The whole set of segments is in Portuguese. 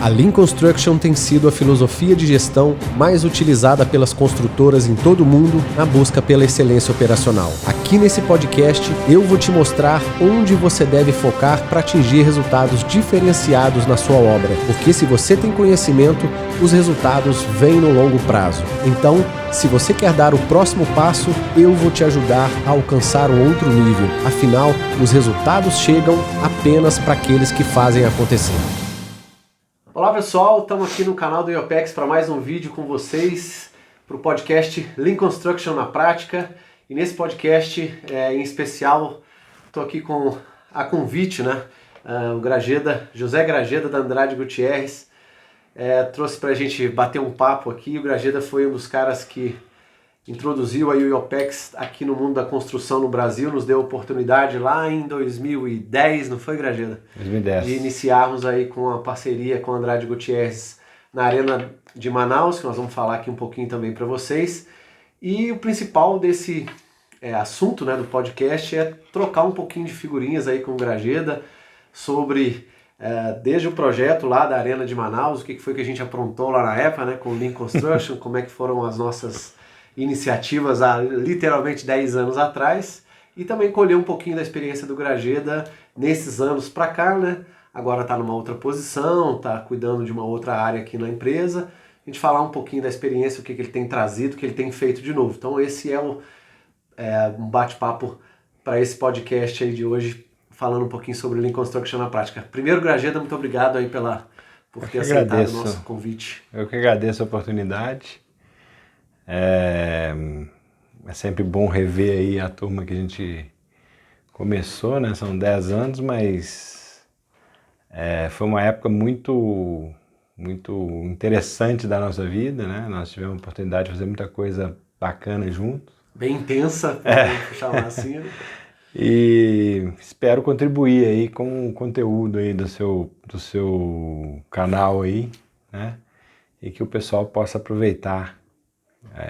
A Lean Construction tem sido a filosofia de gestão mais utilizada pelas construtoras em todo o mundo na busca pela excelência operacional. Aqui nesse podcast eu vou te mostrar onde você deve focar para atingir resultados diferenciados na sua obra, porque se você tem conhecimento, os resultados vêm no longo prazo. Então, se você quer dar o próximo passo, eu vou te ajudar a alcançar um outro nível. Afinal, os resultados chegam apenas para aqueles que fazem acontecer. Olá pessoal, estamos aqui no canal do IOPEX para mais um vídeo com vocês para o podcast Lean Construction na Prática. E nesse podcast em especial estou aqui com a convite, o Grageda, José Grageda da Andrade Gutierrez, trouxe para a gente bater um papo aqui. O Grageda foi um dos caras que introduziu aí o IOPEX aqui no mundo da construção no Brasil, nos deu a oportunidade lá em 2010, não foi, Grageda? 2010. De iniciarmos aí com a parceria com a Andrade Gutierrez na Arena de Manaus, que nós vamos falar aqui um pouquinho também para vocês. E o principal desse assunto do podcast é trocar um pouquinho de figurinhas aí com o Grageda sobre desde o projeto lá da Arena de Manaus, o que foi que a gente aprontou lá na época, com o Lean Construction, como é que foram as nossas iniciativas há literalmente 10 anos atrás, e também colher um pouquinho da experiência do Grageda nesses anos para cá, Agora está numa outra posição, está cuidando de uma outra área aqui na empresa. A gente falar um pouquinho da experiência, o que ele tem trazido, o que ele tem feito de novo. Então esse é um bate-papo para esse podcast aí de hoje, falando um pouquinho sobre Lean Construction na prática. Primeiro, Grageda, muito obrigado aí por ter aceitado o nosso convite. Eu que agradeço a oportunidade. É sempre bom rever aí a turma que a gente começou, São 10 anos, mas foi uma época muito interessante da nossa vida, Nós tivemos a oportunidade de fazer muita coisa bacana juntos. Bem intensa, por chamar assim. E espero contribuir aí com o conteúdo aí do seu canal aí, E que o pessoal possa aproveitar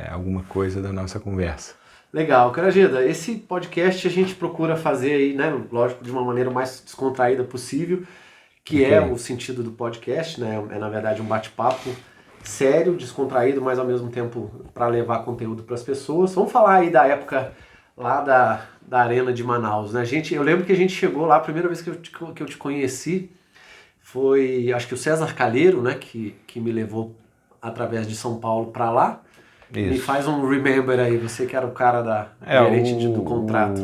alguma coisa da nossa conversa. Legal, Grageda, esse podcast a gente procura fazer aí, lógico, de uma maneira mais descontraída possível, que é o sentido do podcast, É na verdade um bate-papo sério, descontraído, mas ao mesmo tempo para levar conteúdo para as pessoas. Vamos falar aí da época lá da Arena de Manaus, eu lembro que a gente chegou lá, a primeira vez que eu te conheci foi, acho que o César Calheiro, que me levou através de São Paulo para lá. Isso. Me faz um remember aí, você que era o cara da gerente do contrato.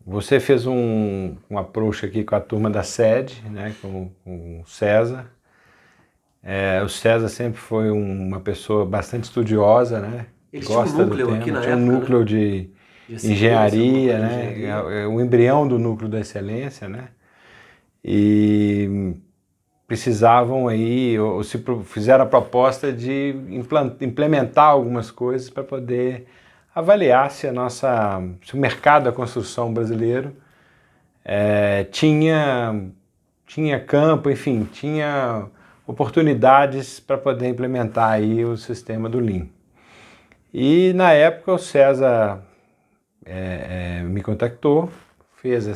Você fez um approach aqui com a turma da sede, com o César. O César sempre foi uma pessoa bastante estudiosa, Ele tinha um núcleo aqui na época. Tinha um núcleo de engenharia, o embrião do núcleo da excelência, E precisavam aí, ou se fizeram a proposta de implementar algumas coisas para poder avaliar se o mercado da construção brasileiro tinha campo, enfim, tinha oportunidades para poder implementar aí o sistema do Lean. E na época o César me contactou, fez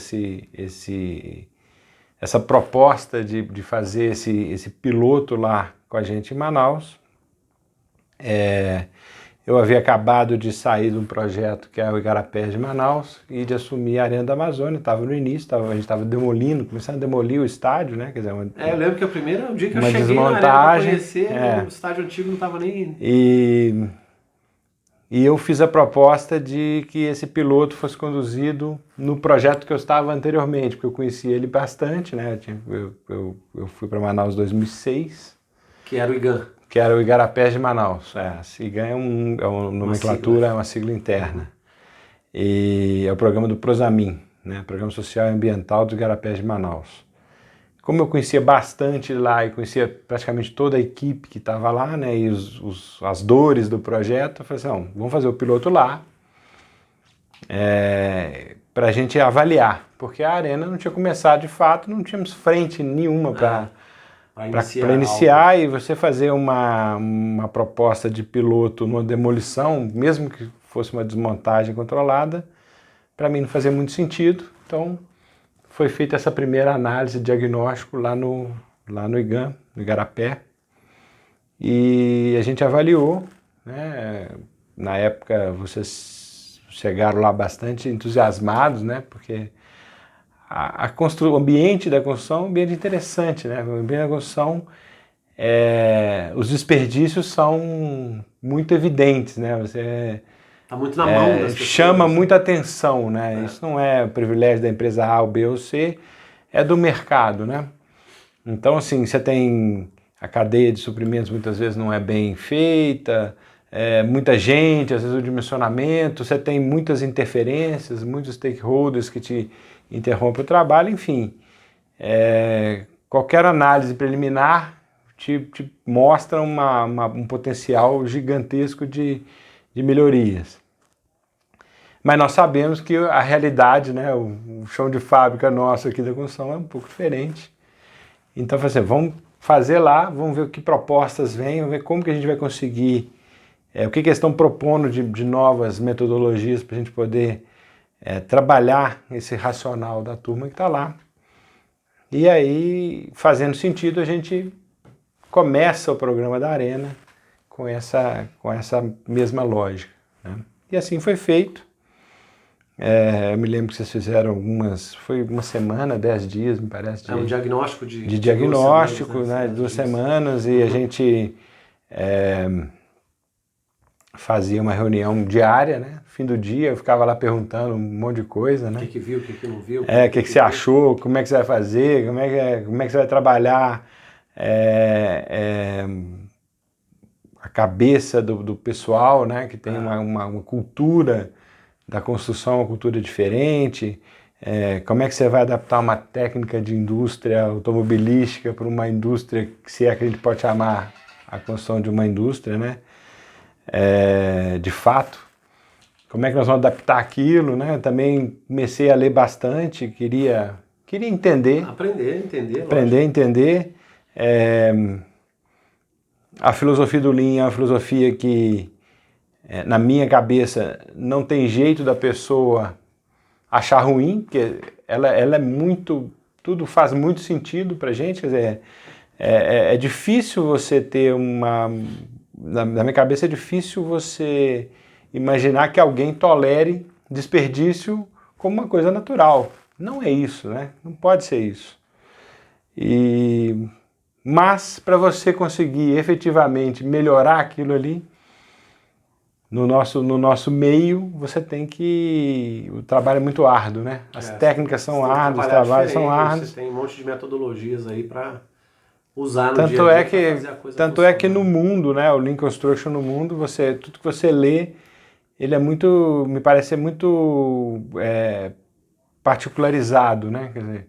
essa proposta de fazer esse piloto lá com a gente em Manaus. Eu havia acabado de sair de um projeto que é o Igarapé de Manaus e de assumir a Arena da Amazônia, estava no início, a gente estava começando a demolir o estádio, Quer dizer, eu lembro que o dia que eu cheguei desmontagem, na Arena para conhecer, o estádio antigo não estava nem... E eu fiz a proposta de que esse piloto fosse conduzido no projeto que eu estava anteriormente, porque eu conhecia ele bastante, Eu fui para Manaus em 2006. Que era o IGAN. Que era o Igarapé de Manaus. IGAN é uma nomenclatura, é uma sigla interna. E é o programa do Prosamin, Programa Social e Ambiental do Igarapé de Manaus. Como eu conhecia bastante lá e conhecia praticamente toda a equipe que estava lá, e as dores do projeto, eu falei assim, vamos fazer o piloto lá para a gente avaliar, porque a Arena não tinha começado de fato, não tínhamos frente nenhuma para iniciar e você fazer uma proposta de piloto numa demolição, mesmo que fosse uma desmontagem controlada, para mim não fazia muito sentido, então foi feita essa primeira análise, diagnóstico lá no lá no IGAM, no Igarapé, e a gente avaliou, né? Na época vocês chegaram lá bastante entusiasmados, né? Porque o ambiente da construção é um ambiente interessante, né? O ambiente da construção, os desperdícios são muito evidentes, né? Você tá muito na mão das pessoas, chama muita atenção, né? Isso não é o privilégio da empresa A, ou B ou C, é do mercado, né? Então, assim, você tem a cadeia de suprimentos muitas vezes não é bem feita, muita gente, às vezes o dimensionamento, você tem muitas interferências, muitos stakeholders que te interrompem o trabalho, enfim. Qualquer análise preliminar te mostra um potencial gigantesco de melhorias. Mas nós sabemos que a realidade, né, o chão de fábrica nosso aqui da construção é um pouco diferente. Então, vamos fazer lá, vamos ver que propostas vêm, vamos ver como que a gente vai conseguir, o que eles estão propondo de novas metodologias para a gente poder trabalhar esse racional da turma que está lá. E aí, fazendo sentido, a gente começa o programa da Arena com essa mesma lógica, né? E assim foi feito. Eu me lembro que vocês fizeram foi uma semana, 10 dias, me parece. Um diagnóstico de diagnóstico, 2 semanas, né, de 2 semanas, e a gente fazia uma reunião diária, né? Fim do dia, eu ficava lá perguntando um monte de coisa, né? O que viu, o que não viu. O que você achou, como é que você vai fazer, como é que você vai trabalhar a cabeça do pessoal, né? Que tem uma cultura da construção, uma cultura diferente, como é que você vai adaptar uma técnica de indústria automobilística para uma indústria, se é que a gente pode chamar a construção de uma indústria, né? De fato, como é que nós vamos adaptar aquilo, né? Também comecei a ler bastante, queria entender. Aprender a entender. A filosofia do Lean é uma filosofia que, na minha cabeça, não tem jeito da pessoa achar ruim, porque ela é muito, tudo faz muito sentido pra gente, quer dizer, é difícil você ter na minha cabeça é difícil você imaginar que alguém tolere desperdício como uma coisa natural. Não é isso, né? Não pode ser isso. Mas para você conseguir efetivamente melhorar aquilo ali, no nosso meio, você tem que... O trabalho é muito árduo, né? As técnicas são árduas, os trabalhos são árduos. Você tem um monte de metodologias aí para usar no tanto dia a dia que, fazer a coisa tanto é que no mundo, né? O Lean Construction no mundo, tudo que você lê, ele é muito... Me parece ser muito particularizado, né? Quer dizer,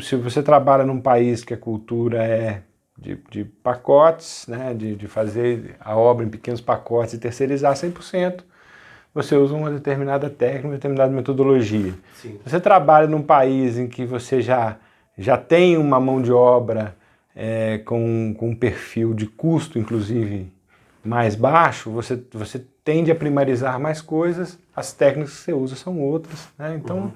se você trabalha num país que a cultura é de pacotes, né, de fazer a obra em pequenos pacotes e terceirizar 100%, você usa uma determinada técnica, uma determinada metodologia. Sim. Se você trabalha num país em que você já tem uma mão de obra com um perfil de custo, inclusive, mais baixo, você tende a primarizar mais coisas, as técnicas que você usa são outras, né? Então,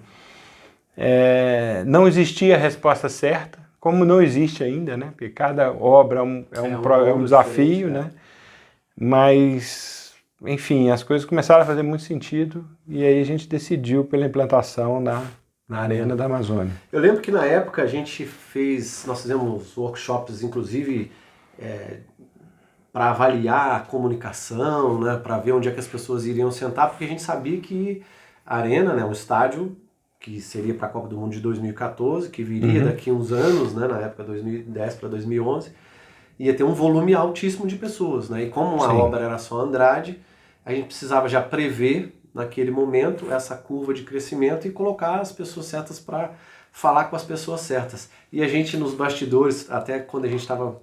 não existia a resposta certa, como não existe ainda, né? Porque cada obra é um desafio, né? Mas, enfim, as coisas começaram a fazer muito sentido e aí a gente decidiu pela implantação na Arena da Amazônia. Eu lembro que na época nós fizemos workshops, inclusive, para avaliar a comunicação, né? Para ver onde é que as pessoas iriam sentar, porque a gente sabia que a Arena, né, um estádio que seria para a Copa do Mundo de 2014, que viria daqui uns anos, né, na época 2010 para 2011, ia ter um volume altíssimo de pessoas, né? E como a obra era só Andrade, a gente precisava já prever, naquele momento, essa curva de crescimento e colocar as pessoas certas para falar com as pessoas certas. E a gente, nos bastidores, até quando a gente estava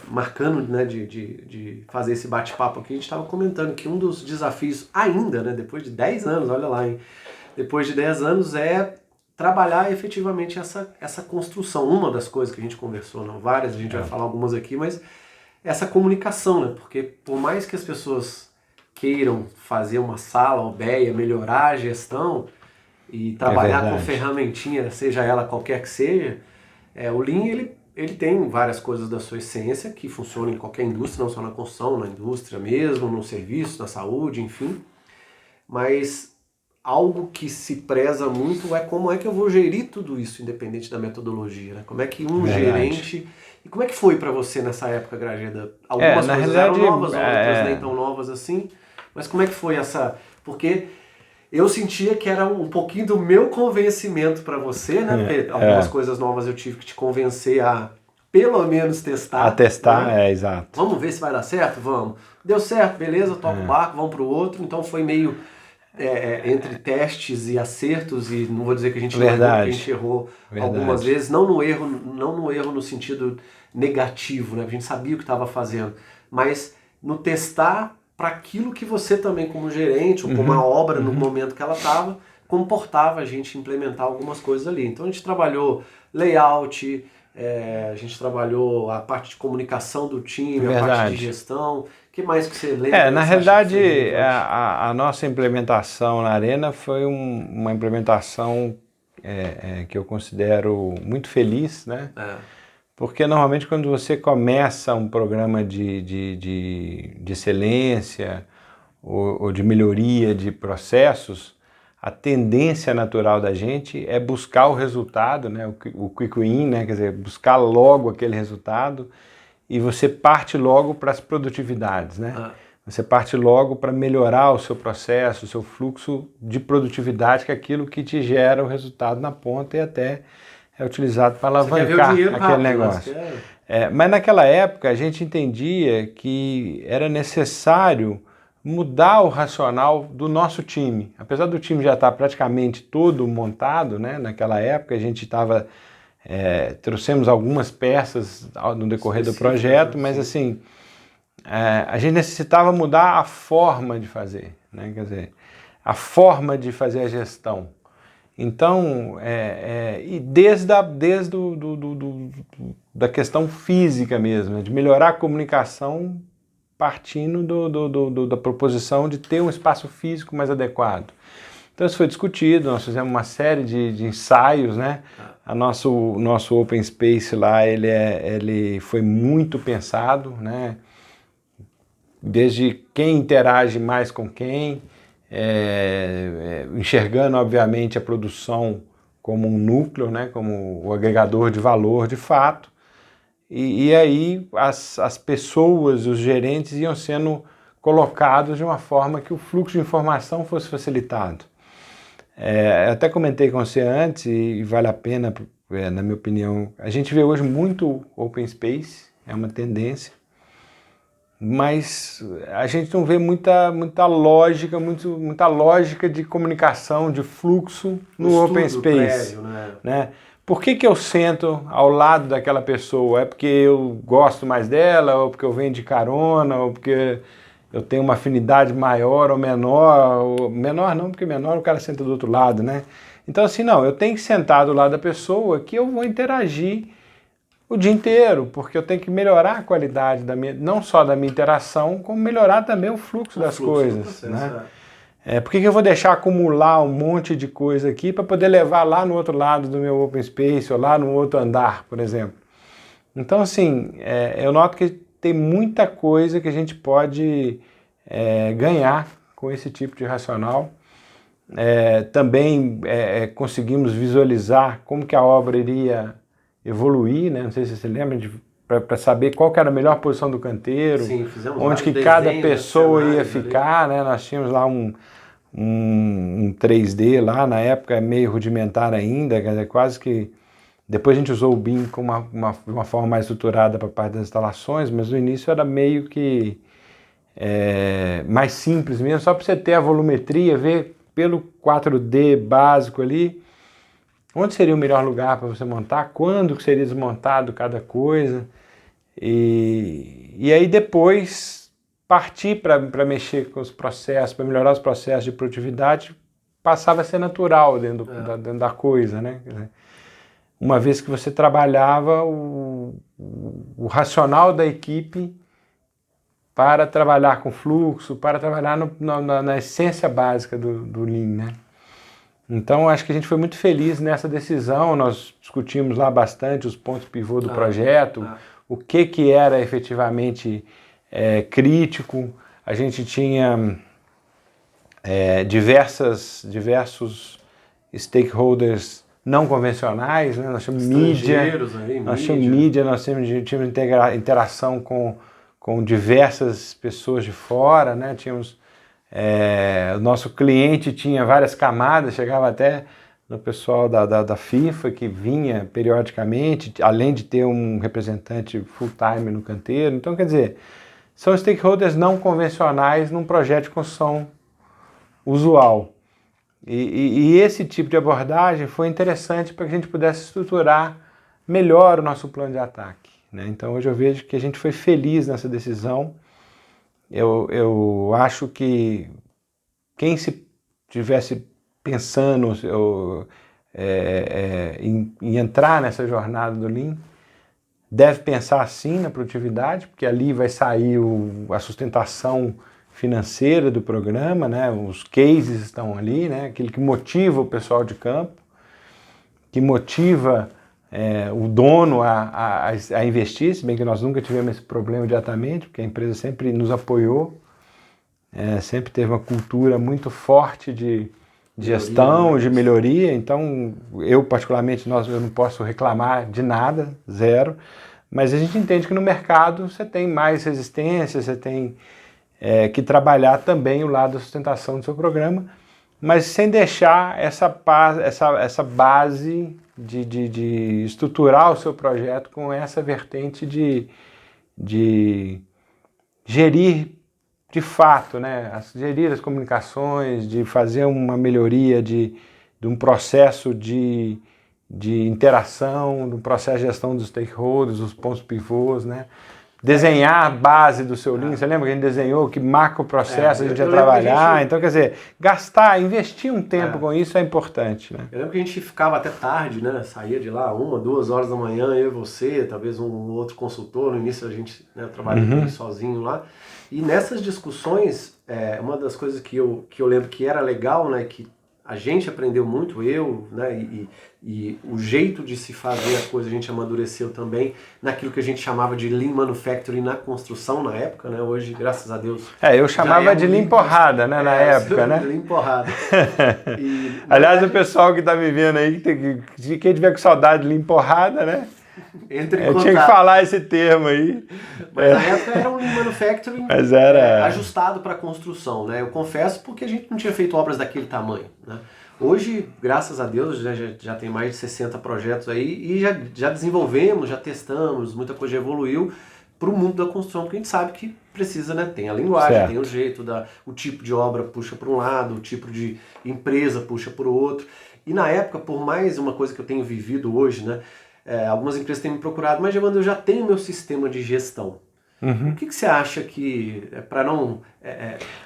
marcando, né, de fazer esse bate-papo aqui, a gente estava comentando que um dos desafios ainda, né, depois de 10 anos, olha lá, hein? Depois de 10 anos é trabalhar efetivamente essa construção. Uma das coisas que a gente conversou, não várias, a gente vai falar algumas aqui, mas essa comunicação, né? Porque por mais que as pessoas queiram fazer uma sala, OBEA, melhorar a gestão e trabalhar com ferramentinha, seja ela qualquer que seja, O Lean, ele tem várias coisas da sua essência que funcionam em qualquer indústria, não só na construção, na indústria mesmo, no serviço, na saúde, enfim. Mas algo que se preza muito é como é que eu vou gerir tudo isso, independente da metodologia, né? Como é que gerente... E como é que foi para você nessa época, Grageda? Algumas coisas eram novas, outras nem tão novas assim. Mas como é que foi essa... Porque eu sentia que era um pouquinho do meu convencimento para você, né? Porque algumas coisas novas eu tive que te convencer a pelo menos testar. A testar, né? Exato. Vamos ver se vai dar certo? Vamos. Deu certo, beleza, toca o barco, vamos pro outro. Então foi meio entre testes e acertos, e não vou dizer que a gente não errou, porque a gente errou algumas vezes, não no erro no sentido negativo, né? A gente sabia o que estava fazendo, mas no testar para aquilo que você também, como gerente, ou como a obra no momento que ela estava, comportava a gente implementar algumas coisas ali. Então a gente trabalhou layout, a gente trabalhou a parte de comunicação do time, a parte de gestão. O que mais que você lembra? Na realidade, a nossa implementação na Arena foi uma implementação que eu considero muito feliz, né? Porque normalmente quando você começa um programa de excelência ou de melhoria de processos, a tendência natural da gente é buscar o resultado, né? O quick win, né? Quer dizer, buscar logo aquele resultado, e você parte logo para as produtividades, né? Você parte logo para melhorar o seu processo, o seu fluxo de produtividade, que é aquilo que te gera o resultado na ponta e até é utilizado para alavancar aquele negócio. Mas naquela época a gente entendia que era necessário mudar o racional do nosso time. Apesar do time já estar praticamente todo montado, né? Naquela época a gente estava... trouxemos algumas peças no decorrer do projeto, mas assim, a gente necessitava mudar a forma de fazer, né? Quer dizer, a forma de fazer a gestão. Então, e desde da questão física mesmo, de melhorar a comunicação partindo da proposição de ter um espaço físico mais adequado. Então isso foi discutido, nós fizemos uma série de ensaios, né? O nosso Open Space lá, ele foi muito pensado, né? Desde quem interage mais com quem, enxergando obviamente a produção como um núcleo, né? Como o agregador de valor de fato, e aí as pessoas, os gerentes iam sendo colocados de uma forma que o fluxo de informação fosse facilitado. Eu até comentei com você antes, e vale a pena, na minha opinião, a gente vê hoje muito Open Space, é uma tendência, mas a gente não vê muita lógica de comunicação, de fluxo no Open Space. Prévio, né? Por que eu sento ao lado daquela pessoa? É porque eu gosto mais dela, ou porque eu venho de carona, ou porque eu tenho uma afinidade maior ou menor? Menor não, porque menor o cara senta do outro lado, né? Então assim, não, eu tenho que sentar do lado da pessoa que eu vou interagir o dia inteiro, porque eu tenho que melhorar a qualidade não só da minha interação, como melhorar também o fluxo das coisas, né? Por que eu vou deixar acumular um monte de coisa aqui para poder levar lá no outro lado do meu Open Space ou lá no outro andar, por exemplo? Então, assim, eu noto que tem muita coisa que a gente pode ganhar com esse tipo de racional. Também conseguimos visualizar como que a obra iria evoluir, né? Não sei se você lembra, para saber qual que era a melhor posição do canteiro, sim, onde que cada pessoa ia ficar, né? Nós tínhamos lá um 3D lá, na época meio rudimentar ainda, quer dizer, quase que... Depois a gente usou o BIM com uma forma mais estruturada para a parte das instalações, mas no início era meio que mais simples mesmo, só para você ter a volumetria, ver pelo 4D básico ali, onde seria o melhor lugar para você montar, quando seria desmontado cada coisa, e aí depois partir para mexer com os processos, para melhorar os processos de produtividade, passava a ser natural dentro da coisa, né? Uma vez que você trabalhava o racional da equipe para trabalhar com fluxo, para trabalhar na essência básica do Lean, né? Então, acho que a gente foi muito feliz nessa decisão, nós discutimos lá bastante os pontos pivô do projeto, o que era efetivamente crítico, a gente tinha diversos stakeholders não convencionais, né? Nós tínhamos mídia, nós tínhamos interação com diversas pessoas de fora, né? Tínhamos, o nosso cliente tinha várias camadas, chegava até no pessoal da FIFA que vinha periodicamente, além de ter um representante full-time no canteiro. Então, quer dizer, são stakeholders não convencionais num projeto de construção usual. E esse tipo de abordagem foi interessante para que a gente pudesse estruturar melhor o nosso plano de ataque, né? Então hoje eu vejo que a gente foi feliz nessa decisão. Eu acho que quem se tivesse pensando em entrar nessa jornada do Lean deve pensar assim na produtividade, porque ali vai sair a sustentação financeira do programa, né? Os cases estão ali, né? Aquilo que motiva o pessoal de campo, que motiva o dono a investir, se bem que nós nunca tivemos esse problema diretamente, porque a empresa sempre nos apoiou, sempre teve uma cultura muito forte de gestão, de melhoria. Então eu particularmente eu não posso reclamar de nada, zero, mas a gente entende que no mercado você tem mais resistência, você tem que trabalhar também o lado da sustentação do seu programa, mas sem deixar essa base de estruturar o seu projeto com essa vertente de gerir de fato, né? Gerir as comunicações, de fazer uma melhoria de um processo de interação, de um processo de gestão dos stakeholders, dos pontos pivôs, né? Desenhar a base do seu Lean, você lembra que a gente desenhou que macro processo a gente ia trabalhar, então quer dizer, investir um tempo com isso é importante, né? Eu lembro que a gente ficava até tarde, né, saía de lá 1, 2 horas da manhã, eu e você, talvez um outro consultor, no início a gente, né, trabalhava sozinho lá, e nessas discussões, uma das coisas que eu lembro que era legal, né, que a gente aprendeu muito, né, e o jeito de se fazer a coisa a gente amadureceu também naquilo que a gente chamava de Lean Manufacturing na construção na época, né? Hoje, graças a Deus... eu chamava de Lean Porrada, né, na época, né? Lean Porrada. Aliás, o pessoal que está me vendo aí, quem tiver com saudade de Lean Porrada, né? Entre em contato. Tinha que falar esse termo aí. Mas na época era um Lean Manufacturing ajustado para construção, né? Eu confesso porque a gente não tinha feito obras daquele tamanho, né? Hoje, graças a Deus, já tem mais de 60 projetos aí e já desenvolvemos, já testamos, muita coisa já evoluiu para o mundo da construção, porque a gente sabe que precisa, né? Tem a linguagem, tem o jeito, o tipo de obra puxa para um lado, o tipo de empresa puxa para o outro. E na época, por mais uma coisa que eu tenho vivido hoje, né? Algumas empresas têm me procurado, mas Evandro, eu já tenho meu sistema de gestão. O que você acha que, para não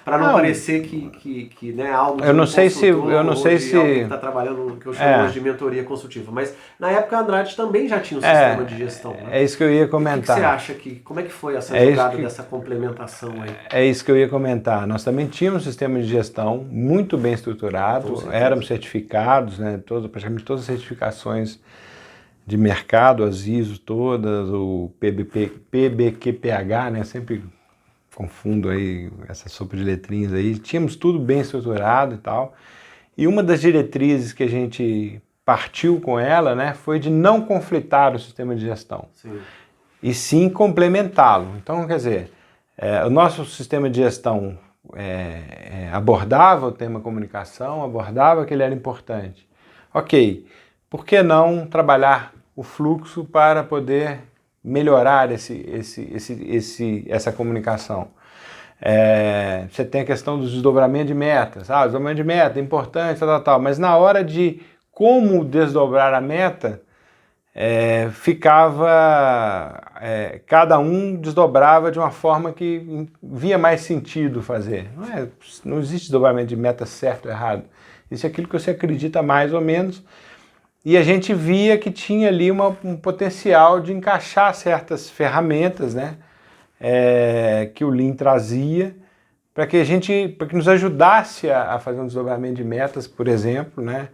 parecer que né, algo de eu não sei se alguém está trabalhando, que eu chamo hoje de mentoria consultiva, mas na época a Andrade também já tinha um sistema de gestão. Né? É isso que eu ia comentar. O que você acha como é que foi essa jogada dessa complementação aí? É isso que eu ia comentar. Nós também tínhamos um sistema de gestão muito bem estruturado, éramos certificados, né, praticamente todas as certificações de mercado, as ISO todas, o PBQPH, né? Sempre confundo aí essa sopa de letrinhas aí. Tínhamos tudo bem estruturado e tal. E uma das diretrizes que a gente partiu com ela, né, foi de não conflitar o sistema de gestão. Sim. E sim complementá-lo. Então, quer dizer, o nosso sistema de gestão abordava o tema comunicação, abordava que ele era importante. Ok, por que não trabalhar o fluxo para poder melhorar essa comunicação? Você tem a questão do desdobramento de metas. O desdobramento de meta é importante, tal, mas na hora de como desdobrar a meta, cada um desdobrava de uma forma que via mais sentido fazer. Não existe desdobramento de meta certo ou errado. Isso é aquilo que você acredita mais ou menos. E a gente via que tinha ali um potencial de encaixar certas ferramentas, né, que o Lean trazia para que nos ajudasse a fazer um desdobramento de metas, por exemplo, né?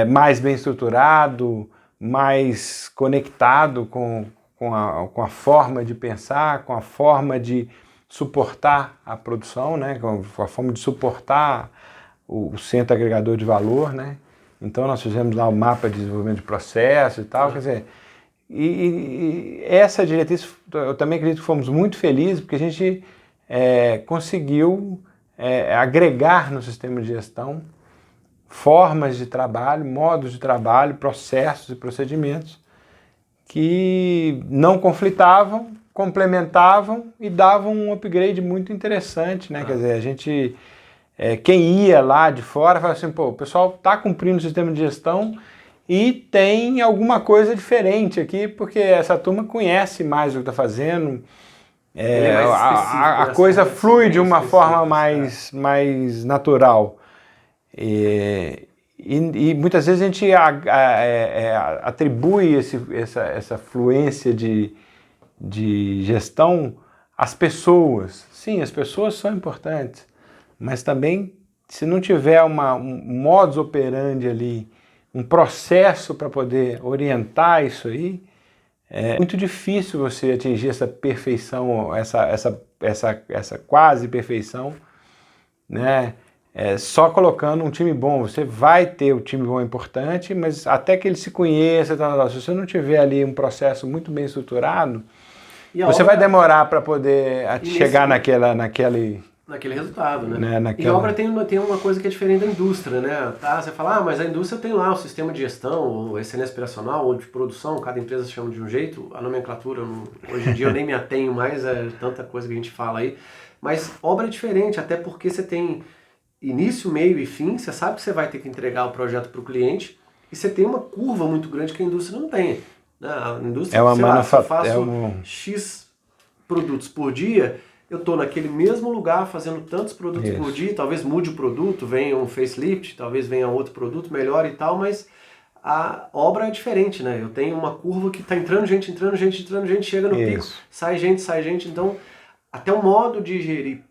Mais bem estruturado, mais conectado com a forma de pensar, com a forma de suportar a produção, né? Com a forma de suportar o centro agregador de valor, né? Então nós fizemos lá o mapa de desenvolvimento de processo e tal, quer dizer, e essa diretriz, eu também acredito que fomos muito felizes, porque a gente conseguiu agregar no sistema de gestão formas de trabalho, modos de trabalho, processos e procedimentos que não conflitavam, complementavam e davam um upgrade muito interessante, né? Quer dizer, a gente, quem ia lá de fora, falava assim, pô, o pessoal está cumprindo o sistema de gestão e tem alguma coisa diferente aqui, porque essa turma conhece mais o que está fazendo, a coisa flui de uma forma mais natural. E muitas vezes a gente atribui essa fluência de gestão às pessoas. Sim, as pessoas são importantes, mas também, se não tiver um modus operandi ali, um processo para poder orientar isso aí, é muito difícil você atingir essa perfeição, essa quase perfeição, né? Só colocando um time bom. Você vai ter o time bom importante, mas até que ele se conheça, se você não tiver ali um processo muito bem estruturado, você vai demorar para poder chegar naquele resultado, né? E a obra tem uma coisa que é diferente da indústria, né? Tá? Você fala, mas a indústria tem lá o sistema de gestão, ou excelência operacional, ou de produção, cada empresa chama de um jeito, a nomenclatura, hoje em dia eu nem me atenho mais, tanta coisa que a gente fala aí, mas obra é diferente, até porque você tem início, meio e fim, você sabe que você vai ter que entregar o projeto para o cliente, e você tem uma curva muito grande que a indústria não tem. Né? A indústria, se eu faço X produtos por dia, eu estou naquele mesmo lugar fazendo tantos produtos por dia, talvez mude o produto, venha um facelift, talvez venha outro produto melhor e tal, mas a obra é diferente, né? Eu tenho uma curva que está entrando gente, chega no pico, sai gente, então até o modo de gerir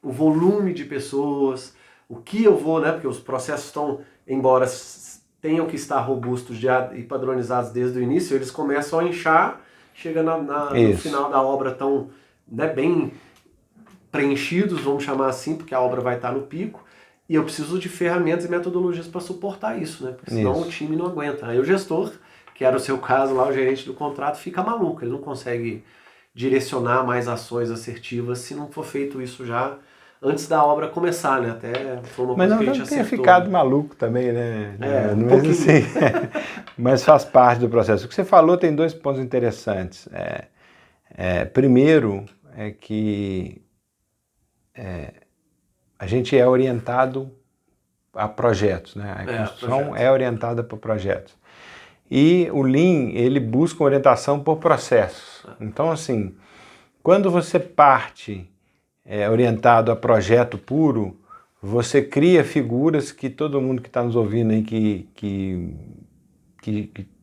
o volume de pessoas, o que eu vou, né? Porque os processos estão, embora tenham que estar robustos e padronizados desde o início, eles começam a inchar, chega no final da obra tão, né, bem preenchidos, vamos chamar assim, porque a obra vai estar no pico, e eu preciso de ferramentas e metodologias para suportar isso, né? Porque senão o time não aguenta. Aí o gestor, que era o seu caso lá, o gerente do contrato, fica maluco, ele não consegue direcionar mais ações assertivas se não for feito isso já antes da obra começar, né? Até foi uma coisa que a gente acertou. Mas não ficado maluco também, né? Não é assim. Mas faz parte do processo. O que você falou tem dois pontos interessantes. Primeiro é que a gente é orientado a projetos, né? A construção é orientada por projetos. E o Lean, ele busca orientação por processos. Então, assim, quando você parte orientado a projeto puro, você cria figuras que todo mundo que está nos ouvindo aí, que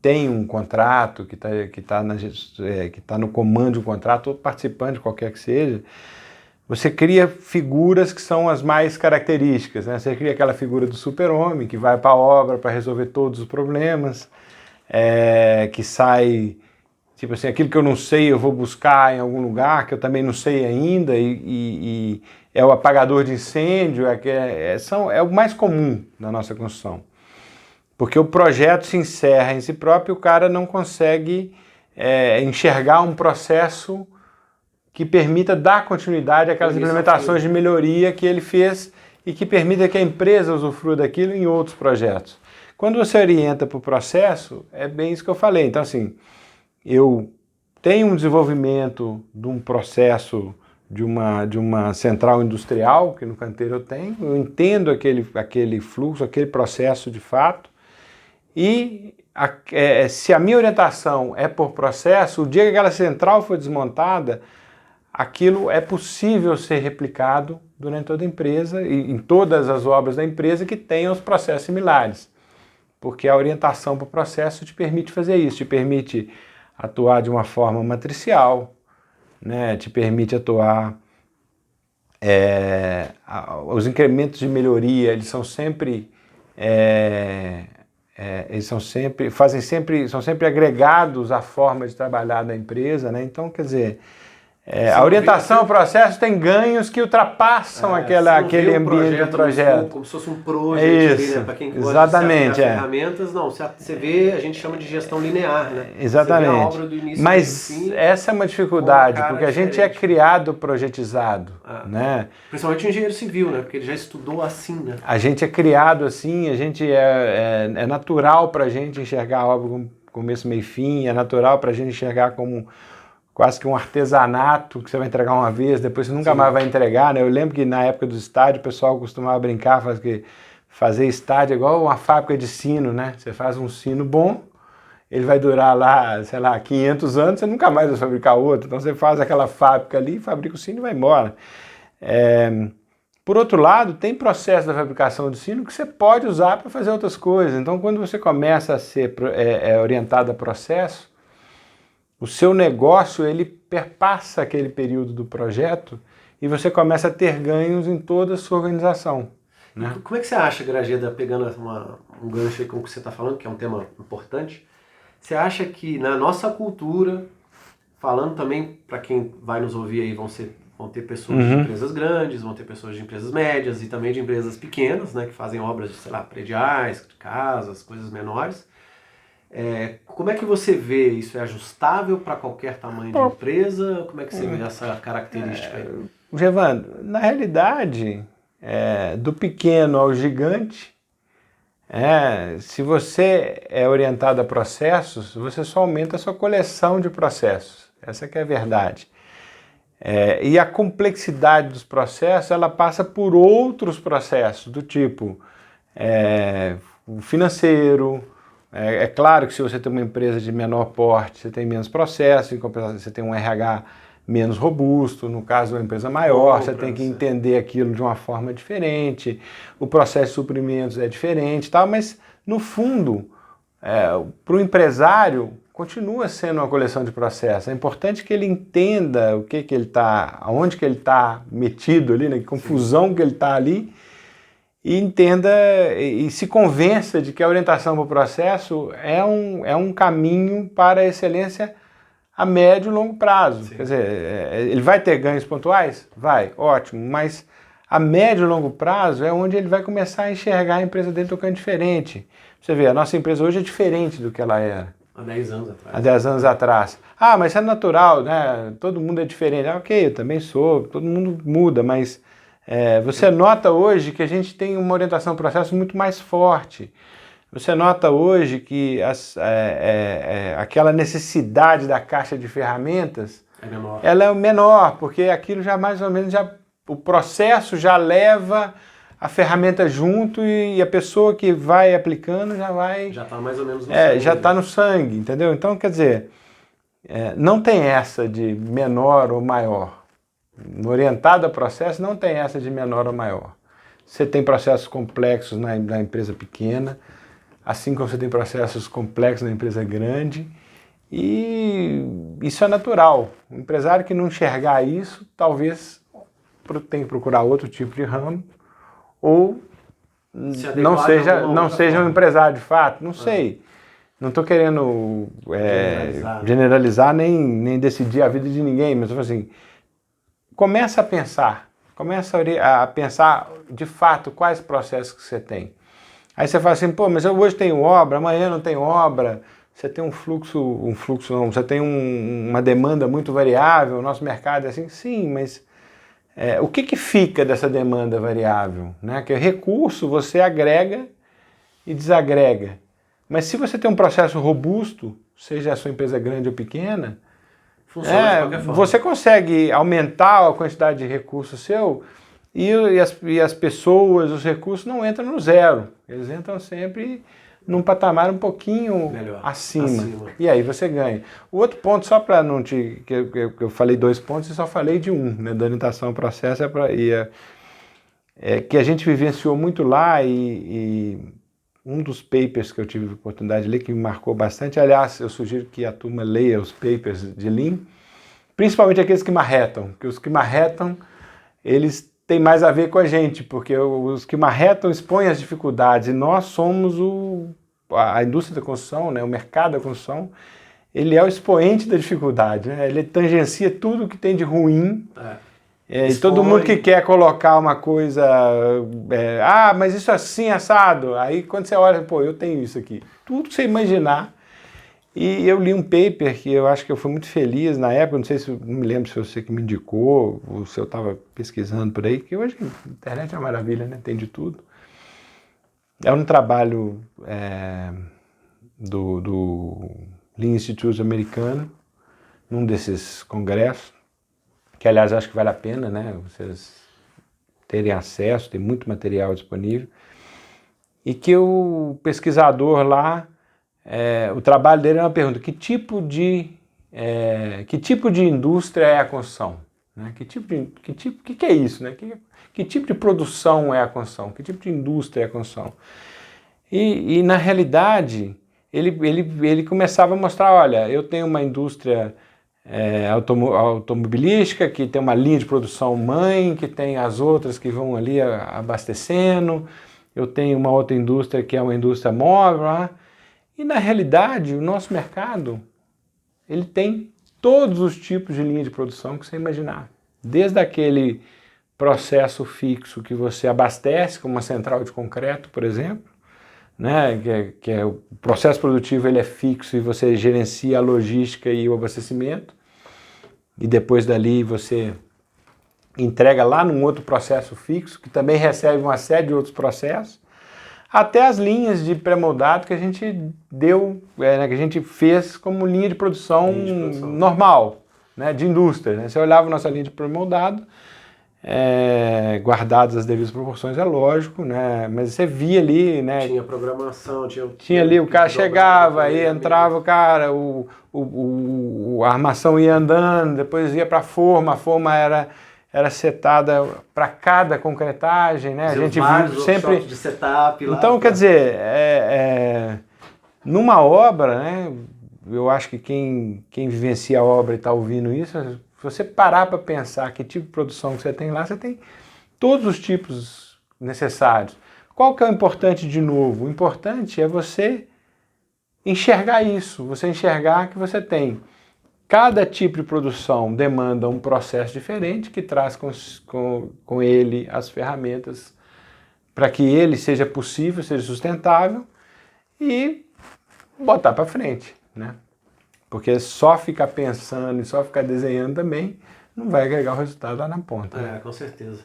tem um contrato, que tá no comando de um contrato, ou participando de qualquer que seja, você cria figuras que são as mais características, né? Você cria aquela figura do super-homem, que vai para a obra para resolver todos os problemas, que sai, tipo assim, aquilo que eu não sei eu vou buscar em algum lugar, que eu também não sei ainda, e é o apagador de incêndio, é o mais comum na nossa construção. Porque o projeto se encerra em si próprio, o cara não consegue enxergar um processo que permita dar continuidade àquelas implementações de melhoria que ele fez e que permita que a empresa usufrua daquilo em outros projetos. Quando você orienta para o processo, é bem isso que eu falei. Então, assim, eu tenho um desenvolvimento de um processo de uma central industrial, que no canteiro eu tenho, eu entendo aquele fluxo, aquele processo de fato, e se a minha orientação é por processo, o dia que aquela central for desmontada, aquilo é possível ser replicado durante toda a empresa e em todas as obras da empresa que tenham os processos similares. Porque a orientação para o processo te permite fazer isso, te permite atuar de uma forma matricial, né? Te permite atuar os incrementos de melhoria, eles são sempre são sempre agregados à forma de trabalhar da empresa, né? Então, quer dizer, a orientação ao processo tem ganhos que ultrapassam aquele ambiente do projeto. Como se fosse um projeto, né? Para quem gosta de ferramentas, não, você vê, a gente chama de gestão linear, né? Exatamente. Você vê a obra do início Mas ao fim, essa é uma dificuldade, porque a gente é criado projetizado, né? Principalmente o engenheiro civil, né? Porque ele já estudou assim, né? A gente é criado assim, a gente é natural para a gente enxergar a obra como começo, meio e fim, é natural para a gente enxergar como quase que um artesanato que você vai entregar uma vez, depois você nunca mais vai entregar, né? Eu lembro que na época do estádio o pessoal costumava brincar, fazer estádio é igual uma fábrica de sino, né? Você faz um sino bom, ele vai durar lá, sei lá, 500 anos, você nunca mais vai fabricar outro, então você faz aquela fábrica ali, fabrica o sino e vai embora. Por outro lado, tem processo da fabricação de sino que você pode usar para fazer outras coisas, então quando você começa a ser orientado a processo, o seu negócio, ele perpassa aquele período do projeto e você começa a ter ganhos em toda a sua organização. Né? Como é que você acha, Grageda, pegando um gancho aí com o que você está falando, que é um tema importante, você acha que na nossa cultura, falando também para quem vai nos ouvir aí, vão ter pessoas de empresas grandes, vão ter pessoas de empresas médias e também de empresas pequenas, né, que fazem obras de, sei lá, prediais, de casas, coisas menores. Como é que você vê isso? É ajustável para qualquer tamanho de empresa? Como é que você vê essa característica aí? Gervando, na realidade, do pequeno ao gigante, se você é orientado a processos, você só aumenta a sua coleção de processos. Essa que é a verdade. E a complexidade dos processos, ela passa por outros processos, do tipo financeiro. É claro que se você tem uma empresa de menor porte, você tem menos processo, em compensação você tem um RH menos robusto, no caso de uma empresa maior, você tem que entender aquilo de uma forma diferente, o processo de suprimentos é diferente, tal, mas no fundo, para o empresário, continua sendo uma coleção de processos. É importante que ele entenda o que ele está, aonde que ele está metido ali, né, que confusão que ele está ali, e entenda e se convença de que a orientação para o processo é um caminho para a excelência a médio e longo prazo. Sim. Quer dizer, ele vai ter ganhos pontuais? Vai, ótimo, mas a médio e longo prazo é onde ele vai começar a enxergar a empresa dele tocando diferente. Você vê, a nossa empresa hoje é diferente do que ela era. Há 10 anos atrás. Há 10 anos atrás. Ah, mas é natural, né? Todo mundo é diferente. Ok, eu também sou, todo mundo muda, mas você nota hoje que a gente tem uma orientação ao processo muito mais forte. Você nota hoje que aquela necessidade da caixa de ferramentas ela é menor, porque aquilo já mais ou menos o processo já leva a ferramenta junto e a pessoa que vai aplicando já está mais ou menos no sangue. Já está no sangue, entendeu? Então, quer dizer, não tem essa de menor ou maior. No orientado a processo não tem essa de menor ou maior. Você tem processos complexos na empresa pequena, assim como você tem processos complexos na empresa grande, e isso é natural. O empresário que não enxergar isso, talvez tenha que procurar outro tipo de ramo, ou não seja um empresário de fato, não sei. Não estou querendo generalizar nem decidir a vida de ninguém, mas eu falo assim, começa a pensar de fato quais processos que você tem. Aí você fala assim, pô, mas eu hoje tenho obra, amanhã não tenho obra, você tem você tem uma demanda muito variável, o nosso mercado é assim, sim, mas o que fica dessa demanda variável? Né? Que recurso você agrega e desagrega. Mas se você tem um processo robusto, seja a sua empresa grande ou pequena, você consegue aumentar a quantidade de recursos seu e as pessoas, os recursos não entram no zero. Eles entram sempre num patamar um pouquinho melhor, acima. E aí você ganha. O outro ponto, só para não que eu falei 2 pontos e só falei de um, né, da orientação ao processo, que a gente vivenciou muito lá e um dos papers que eu tive a oportunidade de ler, que me marcou bastante, aliás, eu sugiro que a turma leia os papers de Lean, principalmente aqueles que marretam, porque os que marretam, eles tem mais a ver com a gente, porque os que marretam expõem as dificuldades, e nós somos a indústria da construção, né, o mercado da construção, ele é o expoente da dificuldade, né? Ele tangencia tudo que tem de ruim. E todo mundo que quer colocar uma coisa, mas isso assim, assado, aí quando você olha, pô, eu tenho isso aqui, tudo que você imaginar. E eu li um paper que eu acho que eu fui muito feliz na época, não me lembro se você que me indicou, ou se eu estava pesquisando por aí, que hoje a internet é uma maravilha, né? Tem de tudo. É um trabalho do Lean Institute americano, num desses congressos, que aliás acho que vale a pena, né? Vocês terem acesso, tem muito material disponível, e que o pesquisador lá, o trabalho dele é uma pergunta: que tipo de indústria é a construção? Né? Que é isso? Né? Que tipo de produção é a construção? Que tipo de indústria é a construção? E na realidade, ele começava a mostrar, olha, eu tenho uma indústria automobilística, que tem uma linha de produção mãe, que tem as outras que vão ali abastecendo, eu tenho uma outra indústria que é uma indústria móvel, e na realidade o nosso mercado, ele tem todos os tipos de linha de produção que você imaginar, desde aquele processo fixo que você abastece, como uma central de concreto, por exemplo, né, que é o processo produtivo, ele é fixo e você gerencia a logística e o abastecimento, e depois dali você entrega lá num outro processo fixo, que também recebe uma série de outros processos, até as linhas de pré-moldado que a gente que a gente fez como linha de produção normal, né, de indústria. Né? Você olhava a nossa linha de pré-moldado, guardadas as devidas proporções, é lógico, né? Mas você via ali, né? Tinha programação, tinha ali, o cara chegava, aí entrava o cara, a armação ia andando, depois ia para a forma era setada para cada concretagem, né? A gente viu sempre de setup lá. Então, quer dizer, numa obra, né? Eu acho que quem vivencia a obra e está ouvindo isso, se você parar para pensar que tipo de produção que você tem lá, você tem todos os tipos necessários. Qual que é o importante de novo? O importante é você enxergar isso, você enxergar que você tem. Cada tipo de produção demanda um processo diferente que traz com ele as ferramentas para que ele seja possível, seja sustentável e botar para frente, né? Porque só ficar pensando e só ficar desenhando também não vai agregar o resultado lá na ponta. Com certeza.